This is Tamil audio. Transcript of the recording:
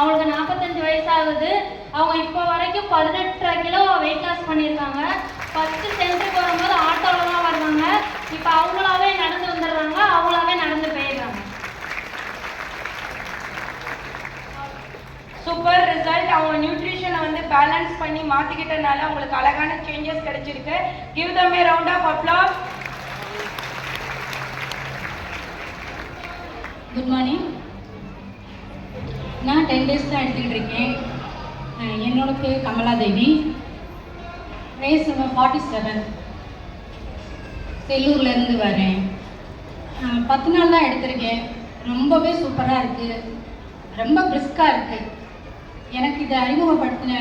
அவங்களுக்கு 45 வயசு ஆகுது. அவங்க இப்போ வரைக்கும் 18 கிலோ வெயிட் லாஸ் பண்ணியிருக்காங்க. ஃபஸ்ட்டு சென்டருக்கு வரும்போது ஆட்டோவில் தான் வருவாங்க. இப்போ அவங்களாவே நடந்து வந்துடுறாங்க, அவங்களாவே நடந்து போயிடுறாங்க. Super result. அவங்க நியூட்ரிஷனை வந்து பேலன்ஸ் பண்ணி மாற்றிக்கிட்டனால அவங்களுக்கு அழகான சேஞ்சஸ் கிடைச்சிருக்கு. Give them a round of applause. Good morning. நான் 10 days தான் எடுத்துக்கிட்டு இருக்கேன். என்னோட பேர் கமலாதேவி. வயசு 47. செல்லூர்லேருந்து வரேன். 10 நாள் தான் எடுத்திருக்கேன். ரொம்பவே சூப்பராக இருக்குது, ரொம்ப பிரிஸ்காக இருக்குது. எனக்கு இதை அறிமுகப்படுத்தின